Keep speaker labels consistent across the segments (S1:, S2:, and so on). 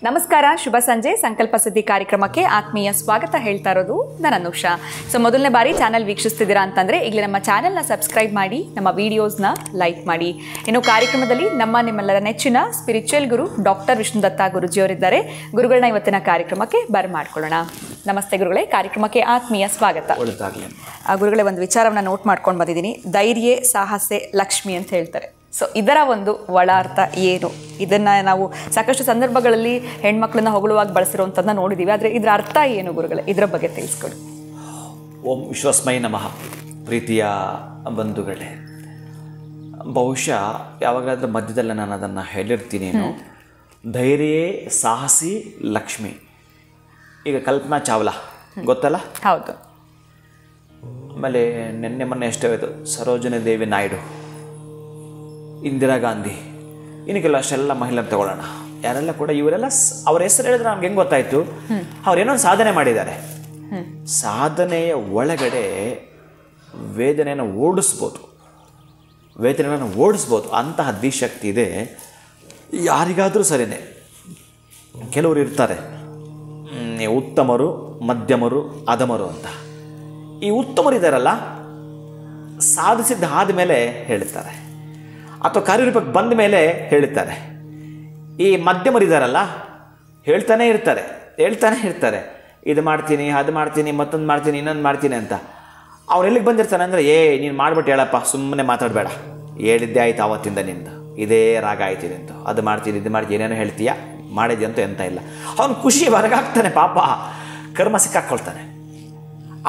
S1: ನಮಸ್ಕಾರ, ಶುಭ ಸಂಜೆ. ಸಂಕಲ್ಪ ಸಿದ್ಧಿ ಕಾರ್ಯಕ್ರಮಕ್ಕೆ ಆತ್ಮೀಯ ಸ್ವಾಗತ ಹೇಳ್ತಾ ಇರೋದು ನಾನು ಅನುಷಾ. ಮೊದಲನೇ ಬಾರಿ ಚಾನಲ್ ವೀಕ್ಷಿಸ್ತಿದ್ದೀರಾ ಅಂತಂದರೆ ಈಗಲೇ ನಮ್ಮ ಚಾನಲ್ನ ಸಬ್ಸ್ಕ್ರೈಬ್ ಮಾಡಿ, ನಮ್ಮ ವಿಡಿಯೋಸ್ನ ಲೈಕ್ ಮಾಡಿ. ಇನ್ನು ಕಾರ್ಯಕ್ರಮದಲ್ಲಿ ನಿಮ್ಮೆಲ್ಲರ ನೆಚ್ಚಿನ ಸ್ಪಿರಿಚುವಲ್ ಗುರು ಡಾಕ್ಟರ್ ವಿಷ್ಣುದತ್ತ ಗುರುಜಿಯವರಿದ್ದಾರೆ. ಗುರುಗಳನ್ನ ಇವತ್ತಿನ ಕಾರ್ಯಕ್ರಮಕ್ಕೆ ಬರ್ಮಾಡ್ಕೊಳ್ಳೋಣ. ನಮಸ್ತೆ ಗುರುಗಳೇ, ಕಾರ್ಯಕ್ರಮಕ್ಕೆ ಆತ್ಮೀಯ ಸ್ವಾಗತ. ಗುರುಗಳೇ, ಒಂದು ವಿಚಾರವನ್ನು ನೋಟ್ ಮಾಡ್ಕೊಂಡು ಬಂದಿದ್ದೀನಿ. ಧೈರ್ಯ ಸಾಹಸೆ ಲಕ್ಷ್ಮಿ ಅಂತ ಹೇಳ್ತಾರೆ. ಸೊ ಇದರ ಒಂದು ಒಳ ಅರ್ಥ ಏನು? ಇದನ್ನು ನಾವು ಸಾಕಷ್ಟು ಸಂದರ್ಭಗಳಲ್ಲಿ ಹೆಣ್ಮಕ್ಳನ್ನ ಹೊಗಳುವಾಗಿ ಬಳಸಿರುವಂಥದ್ದನ್ನ ನೋಡಿದ್ದೀವಿ. ಆದರೆ ಇದರ ಅರ್ಥ ಏನು ಗುರುಗಳೇ? ಇದರ ಬಗ್ಗೆ ತಿಳಿಸ್ಕೊಡಿ.
S2: ಓಂ ವಿಶ್ವಸ್ಮೈ ನಮಃ. ಪ್ರೀತಿಯ ಬಂಧುಗಳೇ, ಬಹುಶಃ ಯಾವಾಗಲಾದ್ರೂ ಮಧ್ಯದಲ್ಲಿ ನಾನು ಅದನ್ನು ಹೇಳಿರ್ತೀನಿ. ಧೈರ್ಯ ಸಾಹಸಿ ಲಕ್ಷ್ಮಿ. ಈಗ ಕಲ್ಪನಾ ಚಾವ್ಲಾ ಗೊತ್ತಲ್ಲ?
S1: ಹೌದು.
S2: ಆಮೇಲೆ ಮೊನ್ನೆ ಎಷ್ಟೋ ಇದು ಸರೋಜಿನಿ ದೇವಿ ನಾಯ್ಡು, ಇಂದಿರಾ ಗಾಂಧಿ, ಇನ್ನಕ್ಕೆಲ್ಲ ಅಷ್ಟೆಲ್ಲ ಮಹಿಳೆಯರು ತಗೊಳ್ಳೋಣ. ಯಾರೆಲ್ಲ ಕೂಡ ಇವರೆಲ್ಲ ಅವ್ರ ಹೆಸರು ಹೇಳಿದ್ರೆ ನಮ್ಗೆ ಹೆಂಗೆ ಗೊತ್ತಾಯಿತು? ಅವ್ರೇನೋ ಸಾಧನೆ ಮಾಡಿದ್ದಾರೆ. ಸಾಧನೆಯ ಒಳಗಡೆ ವೇದನೆಯನ್ನು ಓಡಿಸ್ಬೋದು ಅಂತಹ ದಿಶಕ್ತಿ ಇದೆ ಯಾರಿಗಾದರೂ ಸರಿಯೇ. ಕೆಲವರು ಇರ್ತಾರೆ ಉತ್ತಮರು, ಮಧ್ಯಮರು, ಅಧಮರು ಅಂತ. ಈ ಉತ್ತಮರು ಇದ್ದಾರಲ್ಲ, ಸಾಧಿಸಿದ್ದ ಆದಮೇಲೆ ಹೇಳ್ತಾರೆ ಅಥವಾ ಕಾರ್ಯರೂಪಕ್ಕೆ ಬಂದ ಮೇಲೆ ಹೇಳ್ತಾರೆ. ಈ ಮಧ್ಯಮರಿದ್ದಾರಲ್ಲ, ಹೇಳ್ತಾನೆ ಇರ್ತಾರೆ ಇದು ಮಾಡ್ತೀನಿ, ಅದು ಮಾಡ್ತೀನಿ, ಮತ್ತೊಂದು ಮಾಡ್ತೀನಿ, ಇನ್ನೊಂದು ಮಾಡ್ತೀನಿ ಅಂತ. ಅವ್ನು ಎಲ್ಲಿಗೆ ಬಂದಿರ್ತಾನೆ ಅಂದರೆ, ನೀನು ಮಾಡ್ಬಿಟ್ಟು ಹೇಳಪ್ಪ, ಸುಮ್ಮನೆ ಮಾತಾಡಬೇಡ, ಹೇಳಿದ್ದೆ ಆಯ್ತು ಆವತ್ತಿಂದ ನಿಂದು, ಇದೇ ರಾಗ ಆಯ್ತು ನಿಂದು, ಅದು ಮಾಡ್ತೀನಿ, ಇದು ಮಾಡ್ತೀನಿ, ಏನೇನೋ ಹೇಳ್ತೀಯ, ಮಾಡಿದ್ಯ ಅಂತೂ ಎಂತ ಇಲ್ಲ. ಅವನು ಖುಷಿ ಹೊರಗಾಗ್ತಾನೆ, ಪಾಪ ಕರ್ಮ ಸಿಕ್ಕಾಕ್ಕೊಳ್ತಾನೆ.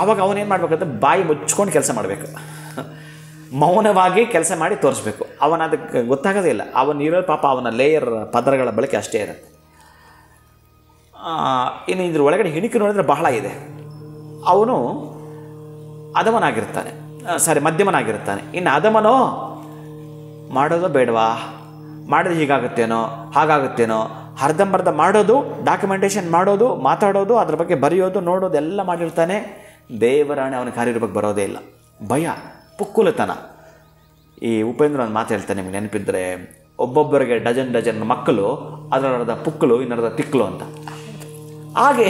S2: ಆವಾಗ ಅವನೇನು ಮಾಡ್ಬೇಕಂದ್ರೆ ಬಾಯಿ ಮುಚ್ಕೊಂಡು ಕೆಲಸ ಮಾಡಬೇಕು, ಮೌನವಾಗಿ ಕೆಲಸ ಮಾಡಿ ತೋರಿಸ್ಬೇಕು. ಅವನ ಅದಕ್ಕೆ ಗೊತ್ತಾಗೋದೇ ಇಲ್ಲ. ಅವನಿರೋ ಪಾಪ ಅವನ ಲೇಯರ್ ಪದರಗಳ ಬಳಕೆ ಅಷ್ಟೇ ಇರುತ್ತೆ. ಇನ್ನು ಇದ್ರ ಒಳಗಡೆ ಹಿಣಿಕೆ ನೋಡಿದ್ರೆ ಬಹಳ ಇದೆ. ಅವನು ಮಧ್ಯಮನಾಗಿರ್ತಾನೆ. ಇನ್ನು ಅಧಮನೋ ಮಾಡೋದೋ ಬೇಡವಾ, ಮಾಡಿದ್ರೆ ಹೀಗಾಗುತ್ತೇನೋ ಹಾಗಾಗುತ್ತೇನೋ, ಅರ್ಧಂಬರ್ಧ ಮಾಡೋದು, ಡಾಕ್ಯುಮೆಂಟೇಷನ್ ಮಾಡೋದು, ಮಾತಾಡೋದು, ಅದ್ರ ಬಗ್ಗೆ ಬರೆಯೋದು, ನೋಡೋದು ಎಲ್ಲ ಮಾಡಿರ್ತಾನೆ. ದೇವರಾಣೆ ಅವನ ಕಾರ್ಯರೂಪಕ್ಕೆ ಬರೋದೇ ಇಲ್ಲ. ಭಯ, ಪುಕ್ಕುಲತನ. ಈ ಉಪೇಂದ್ರ ಒಂದು ಮಾತು ಹೇಳ್ತಾನೆ, ನಿಮಗೆ ನೆನಪಿದ್ದರೆ, ಒಬ್ಬೊಬ್ಬರಿಗೆ ಡಜನ್ ಮಕ್ಕಳು, ಅದರರ್ಧ ಪುಕ್ಕಲು, ಇನ್ನರ್ಧ ತಿಕ್ಕಲು ಅಂತ. ಹಾಗೆ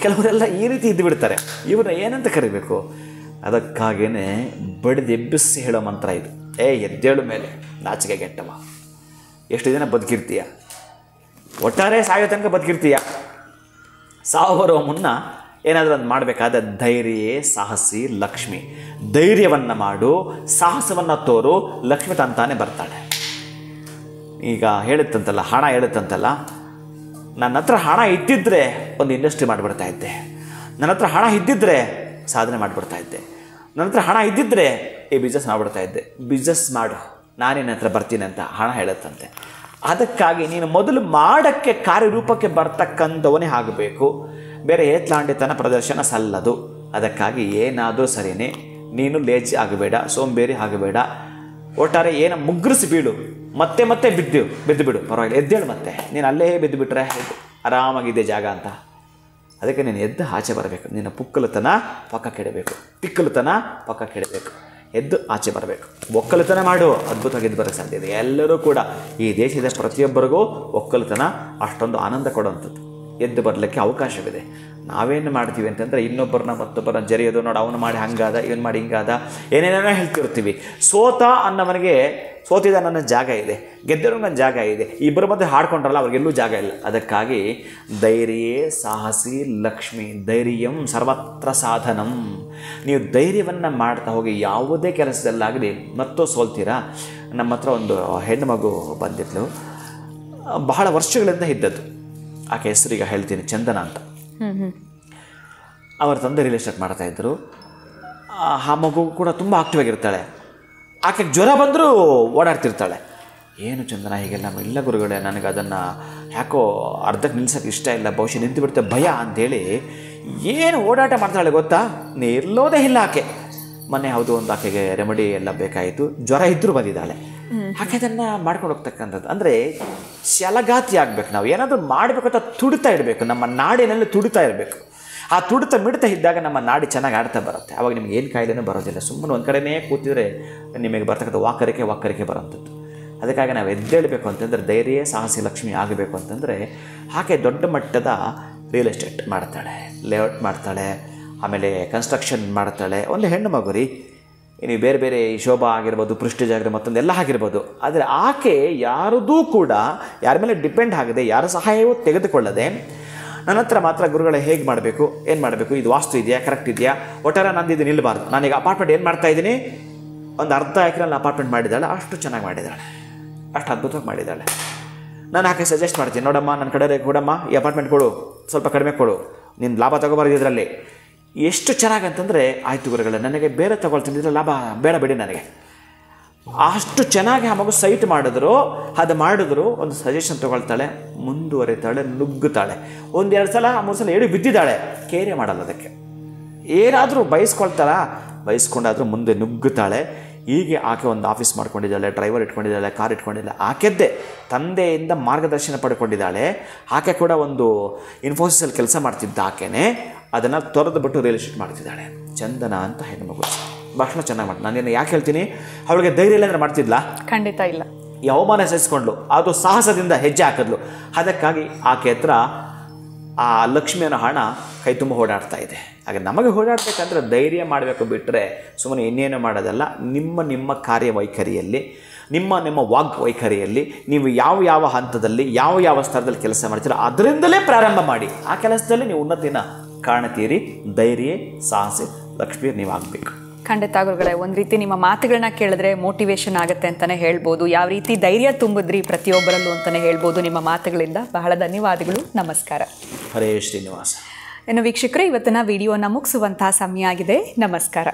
S2: ಕೆಲವರೆಲ್ಲ ಈ ರೀತಿ ಇದ್ದು ಬಿಡ್ತಾರೆ. ಇವ್ರನ್ನ ಏನಂತ ಕರಿಬೇಕು? ಅದಕ್ಕಾಗೇ ಬಡಿದು ಎಬ್ಬಿಸಿ ಹೇಳೋ ಮಂತ್ರ ಇದು. ಎದ್ದೇಳು ಮೇಲೆ ನಾಚಿಕೆ ಗೆಟ್ಟವ, ಎಷ್ಟು ದಿನ ಬದುಕಿರ್ತೀಯ, ಒಟ್ಟಾರೆ ಸಾಯೋ ತನಕ ಬದುಕಿರ್ತೀಯ. ಸಾವು ಬರೋ ಮುನ್ನ ಏನಾದರೂ ಒಂದು ಮಾಡಬೇಕಾದ ಧೈರ್ಯ ಸಾಹಸಿ ಲಕ್ಷ್ಮಿ. ಧೈರ್ಯವನ್ನು ಮಾಡು, ಸಾಹಸವನ್ನು ತೋರು, ಲಕ್ಷ್ಮಿ ತಂತಾನೆ ಬರ್ತಾಳೆ. ಈಗ ಹಣ ಹೇಳುತ್ತಂತಲ್ಲ, ನನ್ನ ಹತ್ರ ಹಣ ಇದ್ದಿದ್ದರೆ ಒಂದು ಇಂಡಸ್ಟ್ರಿ ಮಾಡಿಬಿಡ್ತಾ ಇದ್ದೆ, ನನ್ನ ಹತ್ರ ಹಣ ಇದ್ದಿದ್ದರೆ ಸಾಧನೆ ಮಾಡಿಬಿಡ್ತಾ ಇದ್ದೆ, ನನ್ನ ಹತ್ರ ಹಣ ಇದ್ದಿದ್ದರೆ ಈ ಬಿಸ್ನೆಸ್ ಮಾಡಿಬಿಡ್ತಾ ಇದ್ದೆ. ಬಿಸ್ನೆಸ್ ಮಾಡು, ನಾನೇನ ಹತ್ರ ಬರ್ತೀನಿ ಅಂತ ಹಣ ಹೇಳುತ್ತಂತೆ. ಅದಕ್ಕಾಗಿ ನೀನು ಮೊದಲು ಮಾಡೋಕ್ಕೆ ಕಾರ್ಯರೂಪಕ್ಕೆ ಬರ್ತಕ್ಕಂಥವನೇ ಆಗಬೇಕು. ಬೇರೆ ಏತ್ಲಾಂಡಿತನ ಪ್ರದರ್ಶನ ಸಲ್ಲದು. ಅದಕ್ಕಾಗಿ ಏನಾದರೂ ಸರಿಯೇ, ನೀನು ಲೇಜಿ ಆಗಬೇಡ, ಸೋಂಬೇರಿ ಆಗಬೇಡ. ಒಟ್ಟಾರೆ ಏನೋ ಮುಗ್ರಿಸಿ ಬೀಳು, ಮತ್ತೆ ಬಿದ್ದು ಬಿಡು, ಪರವಾಗಿಲ್ಲ, ಎದ್ದೇಳು. ಮತ್ತೆ ನೀನು ಅಲ್ಲೇ ಬಿದ್ದು ಬಿಟ್ಟರೆ ಆರಾಮಾಗಿದೆ ಜಾಗ ಅಂತ. ಅದಕ್ಕೆ ನೀನು ಎದ್ದು ಆಚೆ ಬರಬೇಕು. ನಿನ್ನ ಪುಕ್ಕಲತನ ಪಕ್ಕ ಕೆಡಬೇಕು, ತಿಕ್ಕಲತನ ಪಕ್ಕ ಕೆಡಬೇಕು, ಎದ್ದು ಆಚೆ ಬರಬೇಕು. ಒಕ್ಕಲತನ ಮಾಡು, ಅದ್ಭುತವಾಗಿ ಎದ್ದು ಬರೋಕ್ಕೆ ಸಾಧ್ಯ ಇದೆ. ಎಲ್ಲರೂ ಕೂಡ ಈ ದೇಶದ ಪ್ರತಿಯೊಬ್ಬರಿಗೂ ಒಕ್ಕಲತನ ಅಷ್ಟೊಂದು ಆನಂದ ಕೊಡುವಂಥದ್ದು. ಎದ್ದು ಬರಲಿಕ್ಕೆ ಅವಕಾಶವಿದೆ. ನಾವೇನು ಮಾಡ್ತೀವಿ ಅಂತಂದರೆ, ಮತ್ತೊಬ್ಬರನ್ನ ಜರಿಯೋದು, ನೋಡಿ ಅವನು ಮಾಡಿ ಹಂಗಾದ, ಇವನು ಮಾಡಿ ಹಿಂಗಾದ, ಏನೇನೇನೋ ಹೇಳ್ತಿರ್ತೀವಿ. ಅನ್ನೋವನಿಗೆ ಸೋತಿದ ನನ್ನ ಜಾಗ ಇದೆ, ಗೆದ್ದರು ನನ್ನ ಜಾಗ ಇದೆ. ಇಬ್ಬರ ಮಧ್ಯೆ ಹಾಡ್ಕೊಂಡ್ರಲ್ಲ, ಅವ್ರಿಗೆಲ್ಲೂ ಜಾಗ ಇಲ್ಲ. ಅದಕ್ಕಾಗಿ ಧೈರ್ಯ ಸಾಹಸಿ ಲಕ್ಷ್ಮಿ. ಧೈರ್ಯಂ ಸರ್ವತ್ರ ಸಾಧನಂ. ನೀವು ಧೈರ್ಯವನ್ನು ಮಾಡ್ತಾ ಹೋಗಿ ಯಾವುದೇ ಕೆಲಸದಲ್ಲಾಗಲಿ ಮತ್ತೋ ಸೋಲ್ತೀರಾ. ನಮ್ಮ ಹತ್ರ ಒಂದು ಹೆಣ್ಣು ಮಗು ಬಂದಿದ್ಲು, ಬಹಳ ವರ್ಷಗಳಿಂದ ಇದ್ದದ್ದು. ಆಕೆ ಹೆಸರಿಗೆ ಹೇಳ್ತೀನಿ, ಚಂದನ ಅಂತ. ಅವರ ತಂದೆ ರಿಯಲ್ ಎಸ್ಟೇಟ್ ಮಾಡ್ತಾಯಿದ್ರು. ಆ ಮಗು ಕೂಡ ತುಂಬ ಆಕ್ಟಿವ್ ಆಗಿರ್ತಾಳೆ. ಆಕೆಗೆ ಜ್ವರ ಬಂದರೂ ಓಡಾಡ್ತಿರ್ತಾಳೆ. ಏನು ಚಂದನ ಹೀಗೆಲ್ಲ? ಇಲ್ಲ ಗುರುಗಳೇ, ನನಗೆ ಅದನ್ನು ಯಾಕೋ ಅರ್ಧಕ್ಕೆ ನಿಲ್ಸೋಕ್ಕೆ ಇಷ್ಟ ಇಲ್ಲ, ಬಹುಶಃ ನಿಂತು ಬಿಡುತ್ತೆ ಭಯ ಅಂಥೇಳಿ ಏನು ಓಡಾಟ ಮಾಡ್ತಾಳೆ ಗೊತ್ತಾ? ನಿಲ್ಲೋದೇ ಇಲ್ಲ ಆಕೆ. ಮೊನ್ನೆ ಹೌದು ಒಂದು ಆಕೆಗೆ ರೆಮಿಡಿ ಎಲ್ಲ ಬೇಕಾಯಿತು, ಜ್ವರ ಇದ್ದರೂ ಬಂದಿದ್ದಾಳೆ. ಆಕೆ ಅದನ್ನು ಮಾಡ್ಕೊಂಡು ಹೋಗ್ತಕ್ಕಂಥದ್ದು. ಅಂದರೆ ಛಲಗಾತಿ ಆಗಬೇಕು. ನಾವು ಏನಾದರೂ ಮಾಡಬೇಕು ಅಂತ ತುಡಿತಾ ಇರಬೇಕು, ನಮ್ಮ ನಾಡಿನಲ್ಲಿ ತುಡಿತಾ ಇರಬೇಕು. ಆ ತುಡಿತ ಮಿಡಿತ ಇದ್ದಾಗ ನಮ್ಮ ನಾಡಿ ಚೆನ್ನಾಗಿ ಆಡ್ತಾ ಬರುತ್ತೆ. ಆವಾಗ ನಿಮ್ಗೆ ಏನು ಕಾಯಿಲೆನೂ ಬರೋದಿಲ್ಲ. ಸುಮ್ಮನೆ ಒಂದು ಕಡೆನೇ ಕೂತಿದ್ರೆ ನಿಮಗೆ ಬರ್ತಕ್ಕಂಥ ವಾಕರಿಕೆ ಬರೋಂಥದ್ದು. ಅದಕ್ಕಾಗಿ ನಾವು ಎದ್ದೇಳಬೇಕು ಅಂತಂದರೆ ಧೈರ್ಯ ಸಾಹಸಿ ಲಕ್ಷ್ಮಿ ಆಗಬೇಕು ಅಂತಂದರೆ ಆಕೆ ದೊಡ್ಡ ಮಟ್ಟದ ರಿಯಲ್ ಎಸ್ಟೇಟ್ ಮಾಡ್ತಾಳೆ, ಲೇಔಟ್ ಮಾಡ್ತಾಳೆ, ಆಮೇಲೆ ಕನ್ಸ್ಟ್ರಕ್ಷನ್ ಮಾಡ್ತಾಳೆ. ಒಂದು ಹೆಣ್ಣು ಮಗು ರೀ, ನೀವು ಬೇರೆ ಬೇರೆ ಶೋಭಾ ಆಗಿರ್ಬೋದು, ಪ್ರೆಸ್ಟೀಜ್ ಆಗಿರ್ಬೋದು, ಮತ್ತೊಂದೆಲ್ಲ ಆಗಿರ್ಬೋದು. ಆದರೆ ಆಕೆ ಯಾರದೂ ಕೂಡ ಯಾರ ಮೇಲೆ ಡಿಪೆಂಡ್ ಆಗದೆ, ಯಾರ ಸಹಾಯವೂ ತೆಗೆದುಕೊಳ್ಳದೆ ನನ್ನ ಹತ್ರ ಮಾತ್ರ ಗುರುಗಳೇ ಹೇಗೆ ಮಾಡಬೇಕು, ಏನು ಮಾಡಬೇಕು, ಇದು ವಾಸ್ತು ಇದೆಯಾ, ಕರೆಕ್ಟ್ ಇದೆಯಾ, ಒಟ್ಟಾರೆ ನಂದಿದ್ದು ನಿಲ್ಲಬಾರ್ದು, ನಾನೀಗ ಅಪಾರ್ಟ್ಮೆಂಟ್ ಏನು ಮಾಡ್ತಾಯಿದ್ದೀನಿ, ಒಂದು ಅರ್ಧ ಎಕರೆಲ್ಲಿ ಅಪಾರ್ಟ್ಮೆಂಟ್ ಮಾಡಿದ್ದಾಳೆ, ಅಷ್ಟು ಚೆನ್ನಾಗಿ ಮಾಡಿದ್ದಾಳೆ, ಅಷ್ಟು ಅದ್ಭುತವಾಗಿ ಮಾಡಿದ್ದಾಳೆ. ನಾನು ಆಕೆ ಸಜೆಸ್ಟ್ ಮಾಡ್ತೀನಿ, ನೋಡಮ್ಮ ನನ್ನ ಕಡೆ ಕೊಡಮ್ಮ, ಈ ಅಪಾರ್ಟ್ಮೆಂಟ್ ಕೊಡು, ಸ್ವಲ್ಪ ಕಡಿಮೆ ಕೊಡು, ನಿನ್ನ ಲಾಭ ತೊಗೊಬಾರ್ದು ಇದರಲ್ಲಿ. ಎಷ್ಟು ಚೆನ್ನಾಗಂತಂದರೆ ಆಯಿತು ಗುರುಗಳೇ, ನನಗೆ ಬೇರೆ ತೊಗೊಳ್ತೀನಿ, ಇದರ ಲಾಭ ಬೇಡ ಬಿಡಿ ನನಗೆ. ಅಷ್ಟು ಚೆನ್ನಾಗಿ ಆ ಮಗು ಸೈಟ್ ಮಾಡಿದ್ರು, ಅದು ಮಾಡಿದ್ರು, ಒಂದು ಸಜೆಷನ್ ತೊಗೊಳ್ತಾಳೆ, ಮುಂದುವರಿತಾಳೆ, ನುಗ್ಗುತ್ತಾಳೆ. 1-2 ಸಲ 3 ಸಲ ಹೇಳಿ ಬಿದ್ದಿದ್ದಾಳೆ, ಕೇರೆ ಮಾಡಲ್ಲ ಅದಕ್ಕೆ. ಏನಾದರೂ ಬಯಸ್ಕೊಂಡಾದರೂ ಮುಂದೆ ನುಗ್ಗುತ್ತಾಳೆ. ಹೀಗೆ ಆಕೆ ಒಂದು ಆಫೀಸ್ ಮಾಡ್ಕೊಂಡಿದ್ದಾಳೆ, ಡ್ರೈವರ್ ಇಟ್ಕೊಂಡಿದ್ದಾಳೆ, ಕಾರ್ ಇಟ್ಕೊಂಡಿದ್ದಾಳೆ. ಆಕೆದ್ದೇ ತಂದೆಯಿಂದ ಮಾರ್ಗದರ್ಶನ ಪಡ್ಕೊಂಡಿದ್ದಾಳೆ. ಆಕೆ ಕೂಡ ಒಂದು ಇನ್ಫೋಸಿಸಲ್ಲಿ ಕೆಲಸ ಮಾಡ್ತಿದ್ದ ಆಕೆನೇ ಅದನ್ನು ತೊರೆದು ಬಿಟ್ಟು ರಿಯಲ್ ಎಸ್ಟೇಟ್ ಮಾಡ್ತಿದ್ದಾಳೆ. ಚಂದನ ಅಂತ ಹೆಣ್ಣುಮಗು ಭಾಷಣ ಚೆನ್ನಾಗಿ ಮಾಡಿ. ನಾನೇನು ಯಾಕೆ ಹೇಳ್ತೀನಿ, ಅವಳಿಗೆ ಧೈರ್ಯ ಇಲ್ಲ ಅಂದರೆ ಮಾಡ್ತಿದ್ಲಾ?
S1: ಖಂಡಿತ ಇಲ್ಲ.
S2: ಈ ಅವಮಾನ ಸಹಿಸ್ಕೊಂಡ್ಲು, ಅದು ಸಾಹಸದಿಂದ ಹೆಜ್ಜೆ ಹಾಕಿದ್ಲು. ಅದಕ್ಕಾಗಿ ಆಕೆ ಹತ್ರ ಆ ಲಕ್ಷ್ಮಿಯನ ಹಣ ಕೈ ತುಂಬ ಓಡಾಡ್ತಾ ಇದೆ. ಹಾಗೆ ನಮಗೆ ಓಡಾಡಬೇಕಂದ್ರೆ ಧೈರ್ಯ ಮಾಡಬೇಕು, ಬಿಟ್ಟರೆ ಸುಮ್ಮನೆ ಇನ್ನೇನು ಮಾಡೋದಲ್ಲ. ನಿಮ್ಮ ಕಾರ್ಯವೈಖರಿಯಲ್ಲಿ, ನಿಮ್ಮ ವಾಗ್ವೈಖರಿಯಲ್ಲಿ ನೀವು ಯಾವ ಹಂತದಲ್ಲಿ ಯಾವ ಸ್ತರದಲ್ಲಿ ಕೆಲಸ ಮಾಡ್ತೀರೋ ಅದರಿಂದಲೇ ಪ್ರಾರಂಭ ಮಾಡಿ. ಆ ಕೆಲಸದಲ್ಲಿ ನೀವು ಉನ್ನತಿನ ಕಾಣ್ತೀರಿ. ಧೈರ್ಯ ಸಾಹಸಿ ಲಕ್ಷ್ಮಿ ನೀವು ಆಗಬೇಕು.
S1: ಖಂಡಿತ ಗುರುಗಳೇ, ಒಂದು ರೀತಿ ನಿಮ್ಮ ಮಾತುಗಳನ್ನ ಕೇಳಿದ್ರೆ ಮೋಟಿವೇಶನ್ ಆಗುತ್ತೆ ಅಂತಲೇ ಹೇಳ್ಬೋದು. ಯಾವ ರೀತಿ ಧೈರ್ಯ ತುಂಬಿದ್ರಿ ಪ್ರತಿಯೊಬ್ಬರಲ್ಲೂ ಅಂತಲೇ ಹೇಳ್ಬೋದು ನಿಮ್ಮ ಮಾತುಗಳಿಂದ. ಬಹಳ ಧನ್ಯವಾದಗಳು. ನಮಸ್ಕಾರ.
S2: ಹರೇ ಶ್ರೀನಿವಾಸ.
S1: ಇನ್ನು ವೀಕ್ಷಕರೇ, ಇವತ್ತಿನ ವಿಡಿಯೋನ ಮುಗಿಸುವಂತಹ ಸಮಯ ಆಗಿದೆ. ನಮಸ್ಕಾರ.